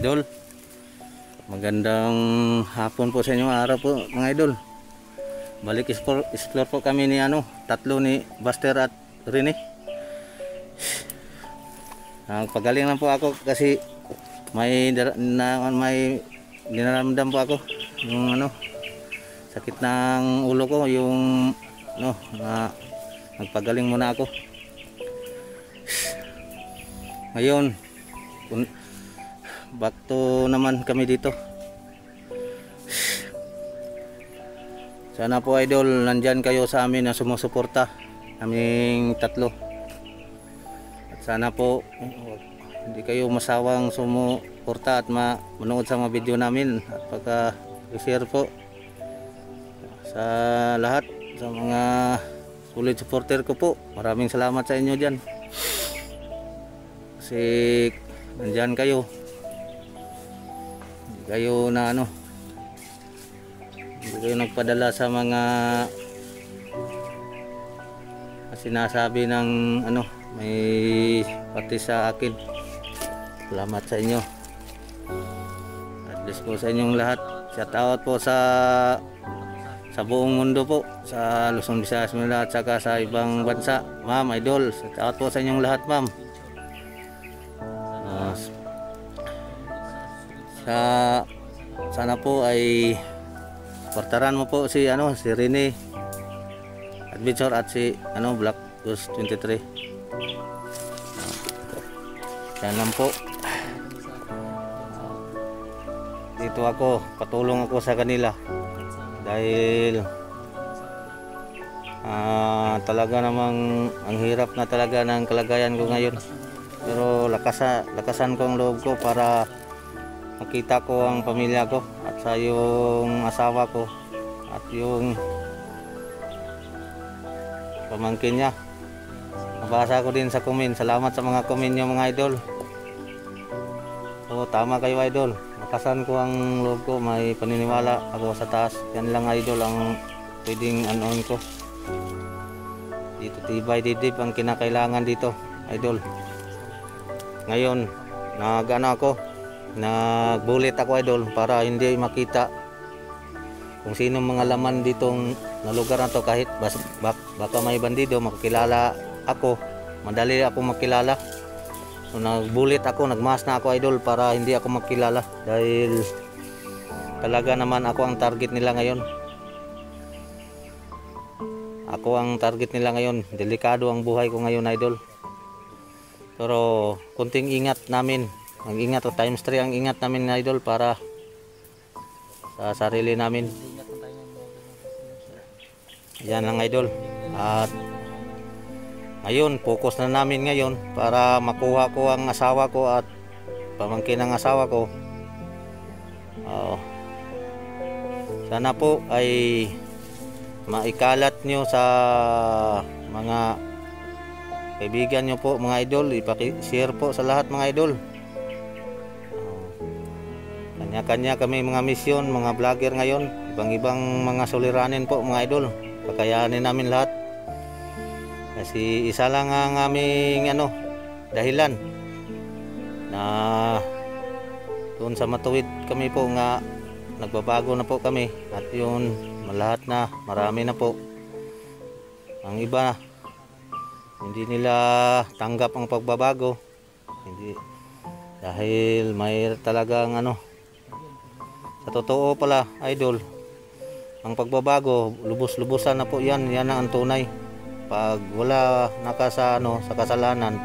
idol. Magandang hapon po sa inyo, araw po mga idol. Balik explore po kami ni tatlo ni Buster at Rene. Pagaling lang po ako kasi may dinaramdam po ako yung sakit ng ulo ko, yung nagpagaling muna ako. Ngayon back to naman kami dito. Sana po idol nandyan kayo sa amin na sumusuporta, aming tatlo. At sana po hindi kayo masawang sumuporta at manood sa mga video namin at pagka-share po sa lahat, sa mga solid supporter ko po. Maraming salamat sa inyo dyan kasi nandyan kayo. Hindi kayo hindi kayo nagpadala sa mga sinasabi ng may pati sa akin. Salamat sa inyo. At least po sa inyong lahat. Shout out po sa buong mundo po, sa Luzon, Visayas, Mindanao at saka sa ibang bansa. Ma'am, idol, shout out po sa inyong lahat, ma'am. Sana po ay portaran mo po si Rene Adventure at si Black Goose 23. Yan lang po. Dito ako, patulong ako sa kanila dahil talaga namang ang hirap na talaga ng kalagayan ko ngayon, pero lakasan ko ang loob ko para makita ko ang pamilya ko at sa yung asawa ko at yung pamangkin niya. Nabasa ko din sa comment. Salamat sa mga comment niyo mga idol. So tama kayo idol, lakasan ko ang loob ko, may paniniwala ako sa taas. Yan lang idol ang pwedeng anoon ko dito. Tibay didib ang kinakailangan dito idol. Ngayon nagbulit ako idol para hindi makita kung sino mga laman ditong na lugar na to. Kahit baka may bandido makakilala ako, madali ako makilala. So nagbulit ako, nagmask na ako idol para hindi ako makilala dahil talaga naman ako ang target nila ngayon. Ako ang target nila ngayon. Delikado ang buhay ko ngayon idol. Pero kunting ingat namin, ang ingat o times 3 ang ingat namin idol para sa sarili namin. Yan lang idol. At ngayon focus na namin ngayon para makuha ko ang asawa ko at pamangkin ng asawa ko. Sana po ay maikalat nyo sa mga kaibigan nyo po mga idol. Ipaki-share po sa lahat mga idol. Kanya-kanya kami mga misyon, mga vlogger ngayon. Ibang-ibang mga suliranin po mga idol. Pakayanin namin lahat. Kasi isa lang ang aming dahilan na doon sa matuwid kami po nga nagbabago na po kami. At yun, lahat na, marami na po. Ang iba hindi nila tanggap ang pagbabago. Hindi, dahil may talagang sa totoo pala idol, ang pagbabago lubos-lubusan na po yan ang tunay. Pag wala sa kasalanan,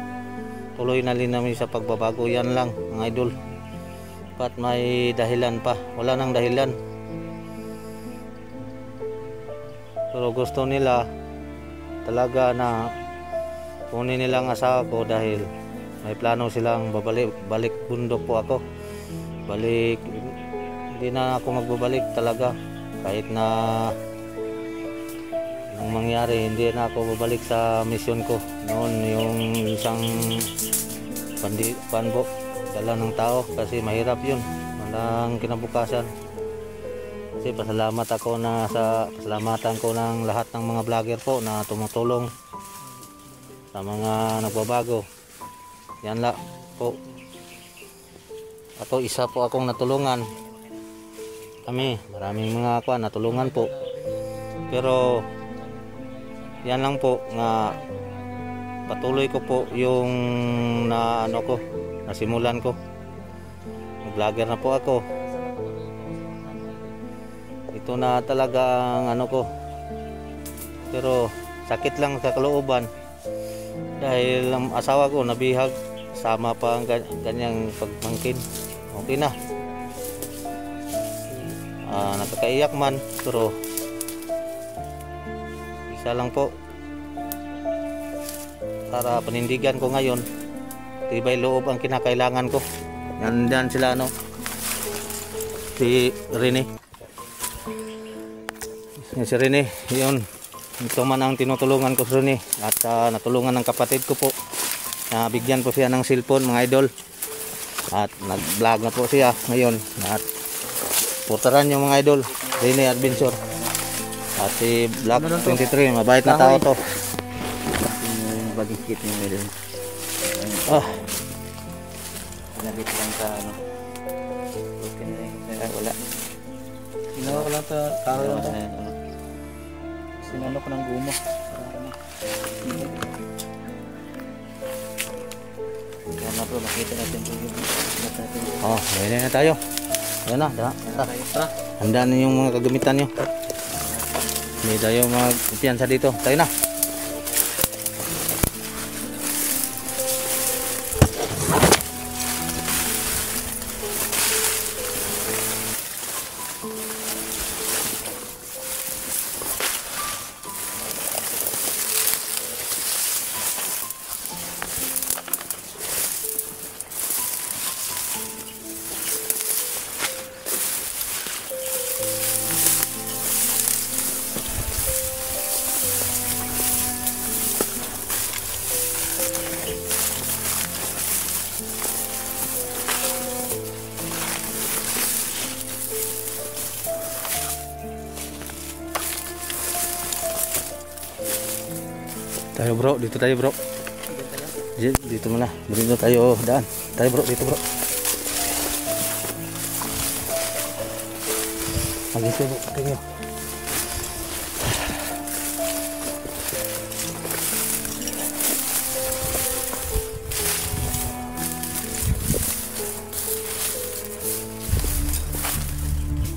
tuloy na rin namin sa pagbabago. Yan lang mga idol. Pat may dahilan pa, wala nang dahilan. Pero gusto nila talaga na kunin nilang asawa ko dahil may plano silang balik bundok po ako. Hindi na ako magbabalik talaga. Kahit na ang mangyari, hindi na ako babalik sa mission ko noon, yung isang panbo dala ng tao, kasi mahirap yun, walang kinabukasan. Kasi pasalamatan ko ng lahat ng mga vlogger po na tumutulong sa mga nagbabago. Yan lang po. Ato isa po akong natulungan. Kami, maraming mga natulungan po. Pero yan lang po nga patuloy ko po yung nasimulan ko. Vlogger na po ako. Ito na talaga ang ko. Pero sakit lang sa kalooban dahil ang asawa ko nabihag, sama pa ang ganyang pagmangkin. Okay na. Nakakaiyak man, pero isa lang po para panindigan ko ngayon, tibay loob ang kinakailangan ko. Yan sila si Rene. Si Rene, yun. Ito man ang tinutulungan ko sa Rene at natulungan ng kapatid ko po. Bigyan po siya ng cellphone, mga idol. At nag-vlog na po siya ngayon. At putaran yung mga idol, Rene Adventure. At si Black 23, mabait na tao to. Bagikit yung medyo. Nabit lang sa okay na yun. Wala. Ginawa ko lang ito, kahoy lang ito. Sinano ko ng gumo. Kaya bro, makita natin po yung natin. Ngayon na tayo. Ayan na, handa na yung mga kagamitan nyo. Hindi tayo mag-kumpiyansa dito. Tayo na. Tayo bro, dito tayo bro. Dito muna, dito tayo daan. Tayo bro, dito bro. Dito bro, tayo.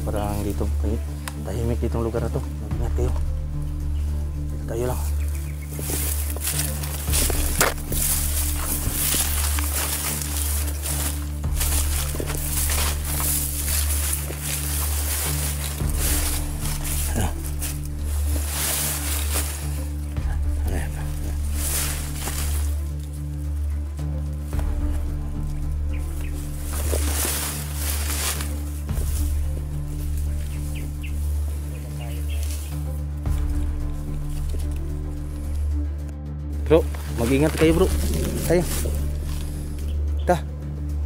Parang dito, tahimik ditong lugar na to. Ingat kayo. Dito tayo lang. Bro, mag-ingat kayo bro. Tayo.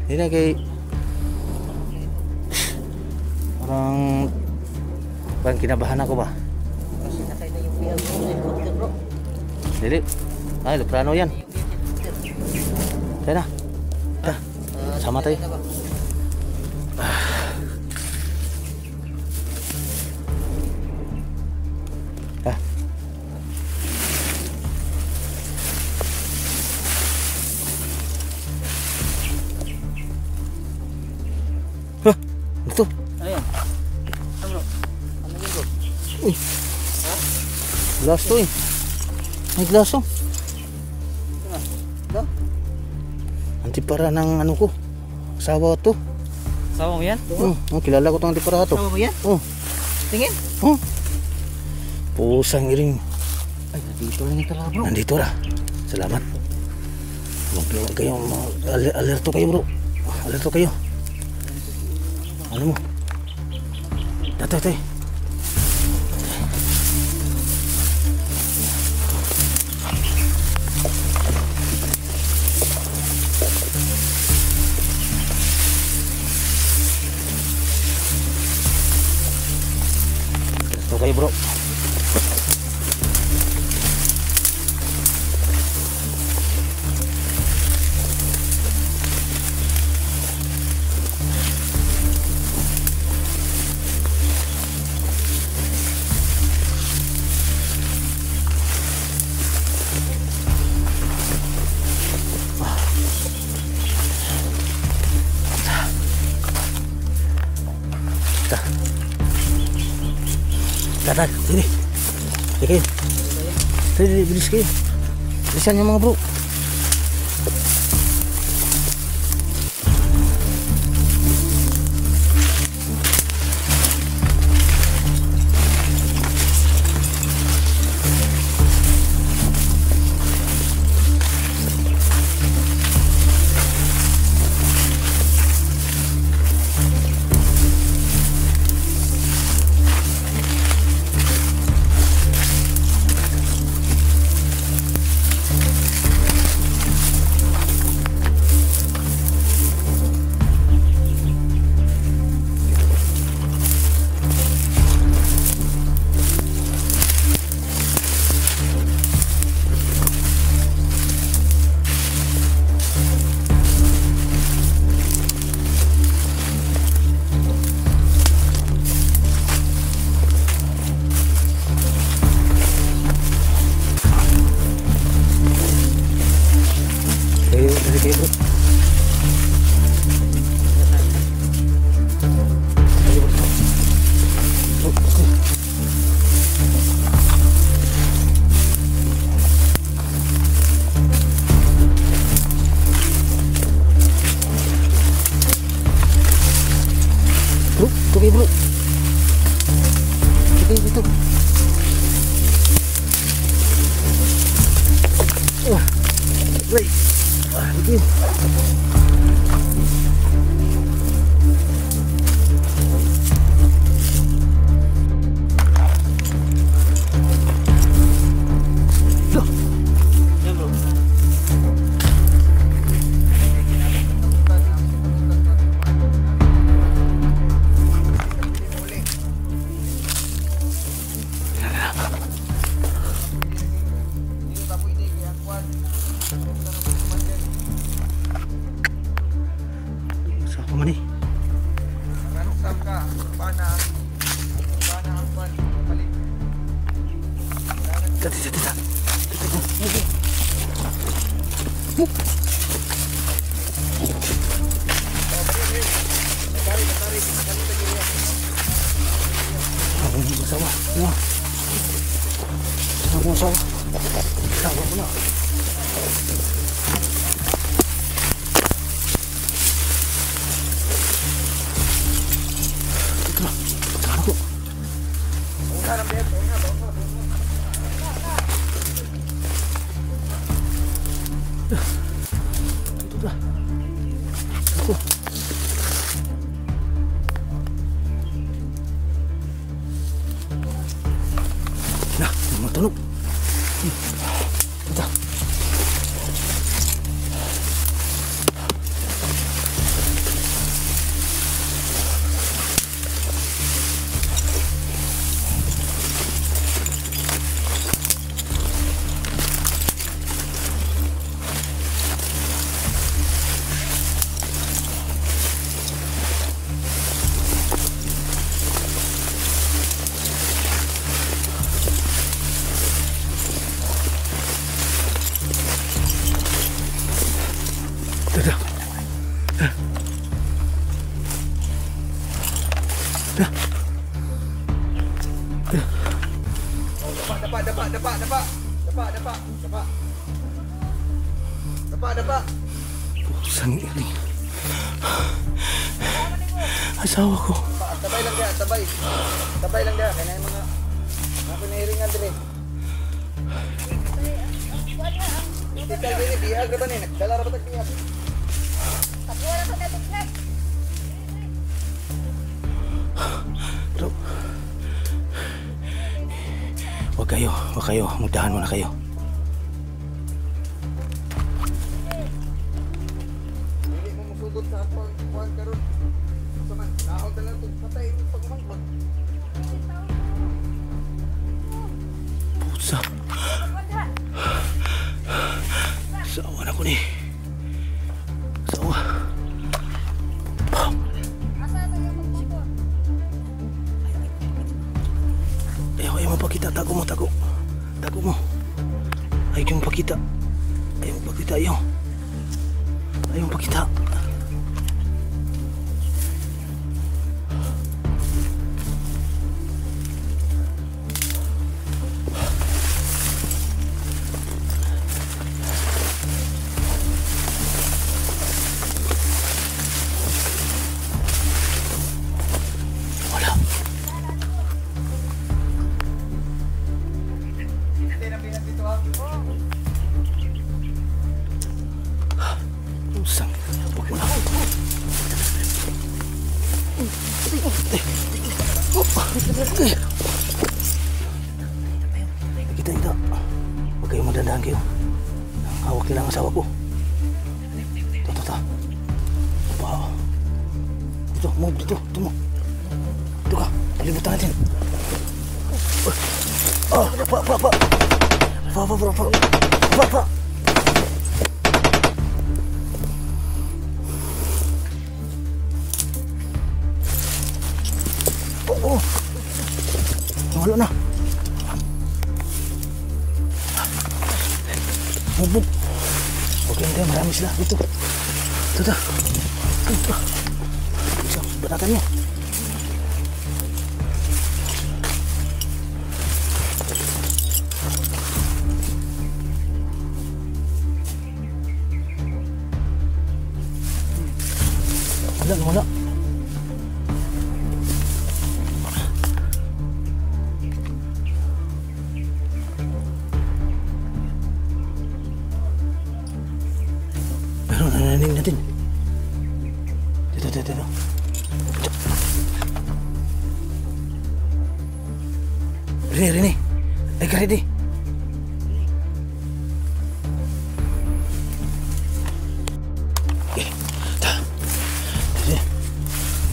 Hindi na kay parang kinabahan ako ba? Kasi nakay na yung helicopter bro. Dili. Ay, luprano yan. Tayo na. Sama tayo. Ito. Ayun. Bro. Ano yun bro? Uy. Glass to eh. May glass oh. Ito? Antipara ng ko. Asawa to. Sawa mo yan? Kilala ko itong antipara to. Sawa mo yan? Tingin? Pusang iring. Ay, nandito lang yung talaga bro. Nandito ra. Salamat. Huwag kayo, alerto kayo bro. Alerto kayo. Ano mo? Tay. Ito kayo bro. Datang, sini. Oke. Sini, bilis kayo. Bilisan nyo mga bro. Oke bro. Oke gitu. Baik. Itu. Nah, tunog. Ito. Dapat. Pusang ini. Asawa ko. Tabay lang dia, tabay. Tabay lang dia, kaya mga pinahiringan dire. Hospital din bihag ra ba ni? Nagdala ra ba tag bihag? Wala ka na biglag. Bro. Wag kayo. Mudahan muna kayo. Dili mo musugod sa atong kuan karon. Saman, naon ta lang tug patay ug pagmangkot. Pusa. Sawa na ko ni. Sawa. Ayaw mapakita. Tago mo. Tago mo. Ayaw mapakita. Ayaw mapakita. Okay. Kita. Huwag kayong magdandahan kayo. Hawak nila ang asawa ko. Ito. Apa? Dito, move dito. Dito ka. Palibutan natin. Pa. Oh. Wala na. Move. Okay, hindi. Marami sila. Dito. Banatan mo. Wala. Pero nananig natin. Dito. Rene. Ay ka ready.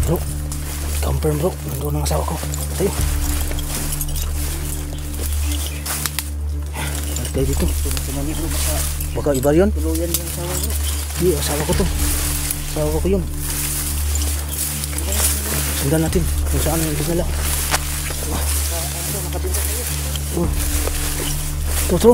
Bro, confirm bro, nandun ang asawa ko. Tayo. Balik tayo dito. Baka iba yun? Tuluyan yung asawa bro. Hindi, asawa ko to. Asawa ko yun. Sundan natin kung saan yung nila. Nakabinta kayo. Ito.